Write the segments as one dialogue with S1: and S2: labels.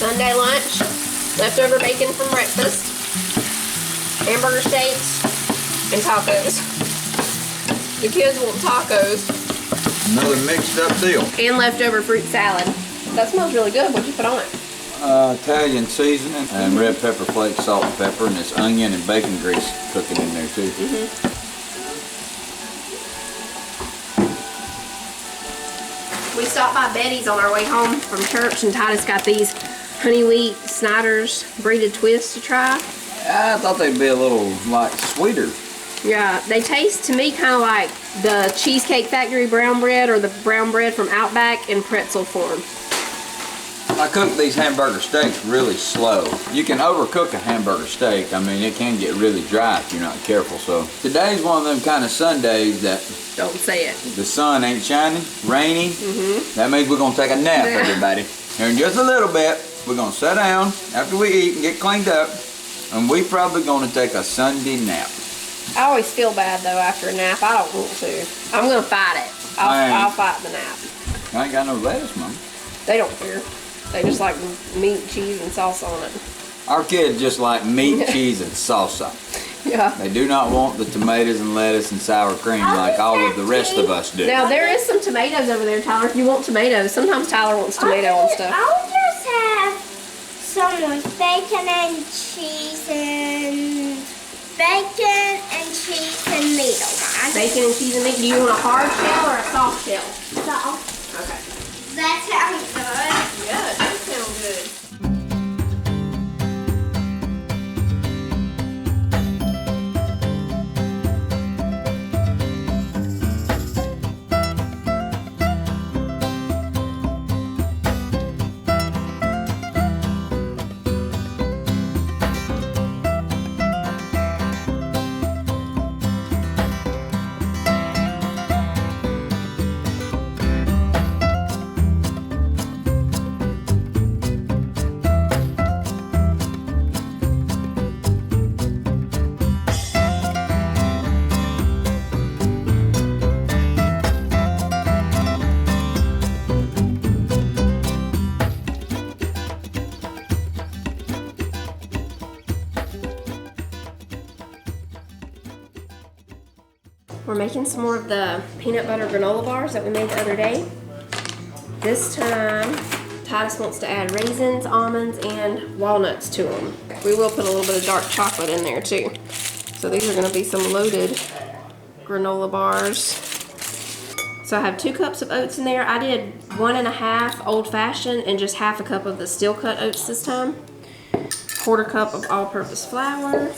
S1: Sunday lunch, leftover bacon from breakfast, hamburger steaks, and tacos. The kids want tacos.
S2: Another mixed up deal.
S1: And leftover fruit salad. That smells really good. What'd you put on it?
S2: Italian seasoning and red pepper flakes, salt and pepper, and this onion and bacon grease cooking in there too.
S1: We stopped by Betty's on our way home from church, and Titus got these honey wheat Snyder's breaded twists to try.
S2: I thought they'd be a little like sweeter.
S1: Yeah, they taste to me kind of like the Cheesecake Factory brown bread or the brown bread from Outback in pretzel form.
S2: I cook these hamburger steaks really slow. You can overcook a hamburger steak. I mean, it can get really dry if you're not careful. So today's one of them kind of Sundays that
S1: don't say it.
S2: The sun ain't shining, rainy. That means we're gonna take a nap, everybody. Here in just a little bit, we're gonna sit down after we eat and get cleaned up, and we probably gonna take a Sunday nap.
S1: I always feel bad though after a nap. I don't want to. I'm gonna fight it. I'll fight the nap.
S2: I ain't got no lettuce, Mom.
S1: They don't care. They just like meat, cheese, and salsa on it.
S2: Our kids just like meat, cheese, and salsa.
S1: Yeah.
S2: They do not want the tomatoes and lettuce and sour cream like all of the rest of us do.
S1: Now there is some tomatoes over there, Tyler. If you want tomatoes, sometimes Tyler wants tomato on stuff.
S3: I'll just have some with bacon and cheese and meat on mine.
S1: Bacon and cheese and meat. Do you want a hard shell or a soft shell?
S3: So,
S1: Okay.
S3: that sounds good.
S1: Yeah, it does sound good. We're making some more of the peanut butter granola bars that we made the other day. This time, Titus wants to add raisins, almonds, and walnuts to them. We will put a little bit of dark chocolate in there too. So these are going to be some loaded granola bars. So I have 2 cups of oats in there. I did 1.5 old-fashioned and just half a cup of the steel-cut oats this time. 1/4 cup of all-purpose flour.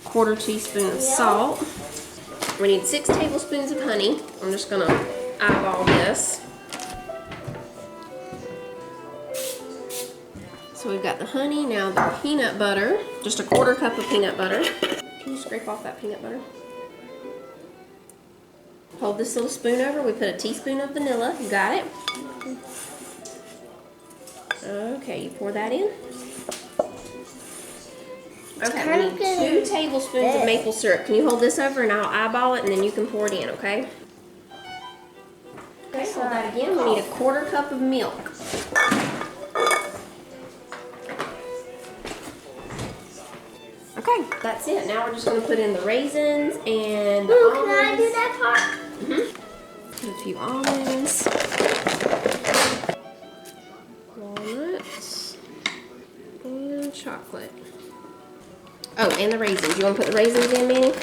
S1: 1/4 teaspoon of salt. We need 6 tablespoons of honey. I'm just gonna eyeball this. So we've got the honey, now the peanut butter. Just a 1/4 cup of peanut butter. Can you scrape off that peanut butter? Hold this little spoon over. We put a teaspoon of vanilla. You got it? Okay, you pour that in. Okay, we need 2 tablespoons of maple syrup. Can you hold this over and I'll eyeball it and then you can pour it in, okay? Okay, hold that again. We need a 1/4 cup of milk. Okay, that's it. Now we're just going to put in the raisins and the almonds.
S3: Can I do that part?
S1: Put a few almonds. Walnuts. And chocolate. Oh, and the raisins. You want to put the raisins in, Manny?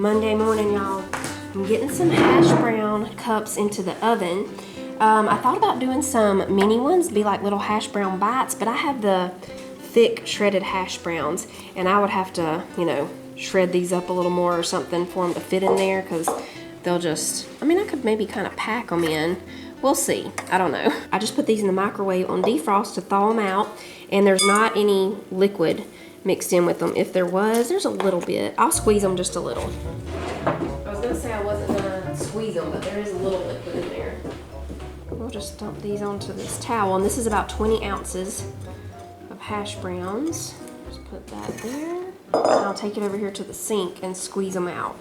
S1: Monday morning, y'all. I'm getting some hash brown cups into the oven. I thought about doing some mini ones, be like little hash brown bites, but I have the thick shredded hash browns, and I would have to, you know, shred these up a little more or something for them to fit in there, because they'll just, I mean, I could maybe kind of pack them in. We'll see. I don't know. I just put these in the microwave on defrost to thaw them out, and there's not any liquid mixed in with them. If there was, there's a little bit. I'll squeeze them just a little. I was gonna say I wasn't gonna squeeze them, but there is a little liquid in there. We'll just dump these onto this towel, and this is about 20 ounces of hash browns. Just put that there. And I'll take it over here to the sink and squeeze them out.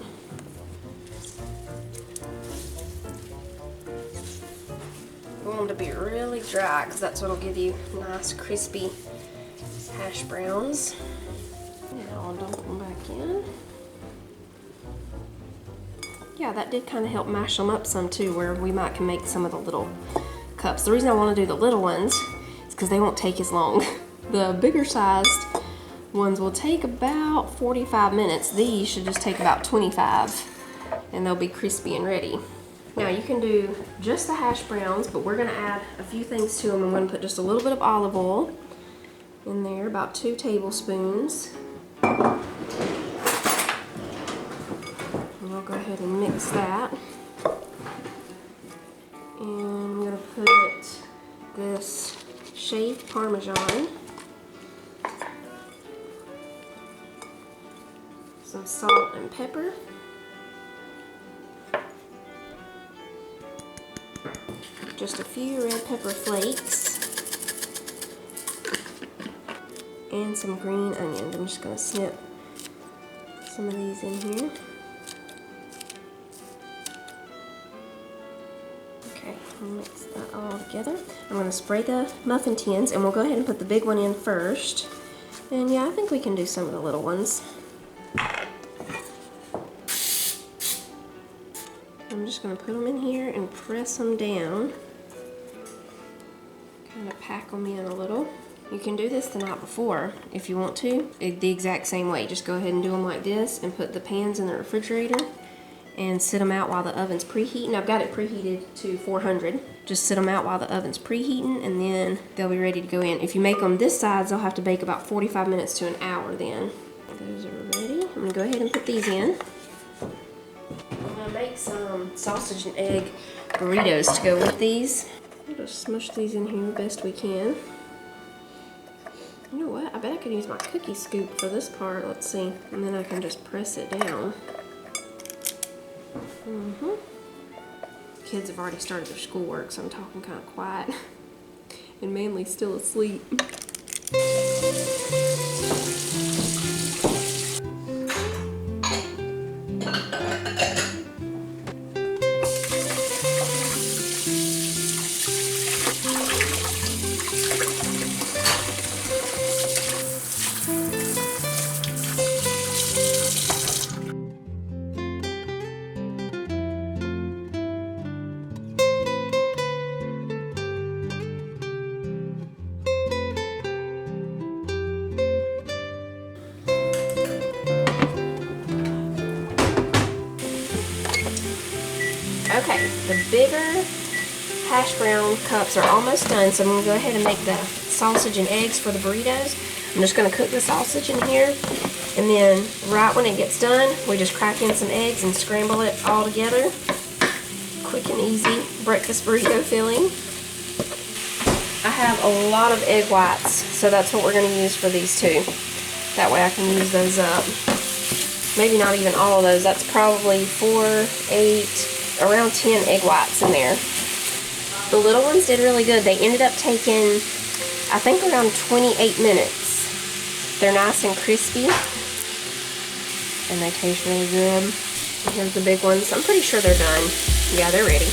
S1: You want them to be really dry, because that's what'll give you nice crispy hash browns. Now I'll dump them back in. Yeah, that did kind of help mash them up some too, where we might can make some of the little cups. The reason I want to do the little ones is because they won't take as long. The bigger sized ones will take about 45 minutes. These should just take about 25, and they'll be crispy and ready. Now you can do just the hash browns, but we're gonna add a few things to them. I'm gonna put just a little bit of olive oil in there, about 2 tablespoons. And we'll go ahead and mix that. And I'm gonna put this shaved Parmesan, some salt and pepper, just a few red pepper flakes, and some green onions. I'm just going to snip some of these in here. Okay, I'll mix that all together. I'm going to spray the muffin tins, and we'll go ahead and put the big one in first. And yeah, I think we can do some of the little ones. I'm just going to put them in here and press them down. Kind of pack them in a little. You can do this the night before if you want to. The exact same way. Just go ahead and do them like this and put the pans in the refrigerator and sit them out while the oven's preheating. I've got it preheated to 400. Just sit them out while the oven's preheating, and then they'll be ready to go in. If you make them this size, they'll have to bake about 45 minutes to an hour then. Those are ready. I'm going to go ahead and put these in. I'm going to make some sausage and egg burritos to go with these. We'll just smush these in here the best we can. You know what? I bet I could use my cookie scoop for this part. Let's see. And then I can just press it down. Kids have already started their schoolwork, so I'm talking kind of quiet. And Manly's still asleep. Okay, the bigger hash brown cups are almost done, so I'm going to go ahead and make the sausage and eggs for the burritos. I'm just going to cook the sausage in here, and then right when it gets done, we just crack in some eggs and scramble it all together. Quick and easy breakfast burrito filling. I have a lot of egg whites, so that's what we're going to use for these two. That way I can use those up. Maybe not even all of those. That's probably 4, 8, around 10 egg whites in there. The little ones did really good. They ended up taking, I think, around 28 minutes. They're nice and crispy, and they taste really good. Here's the big ones. I'm pretty sure they're done. Yeah, they're ready.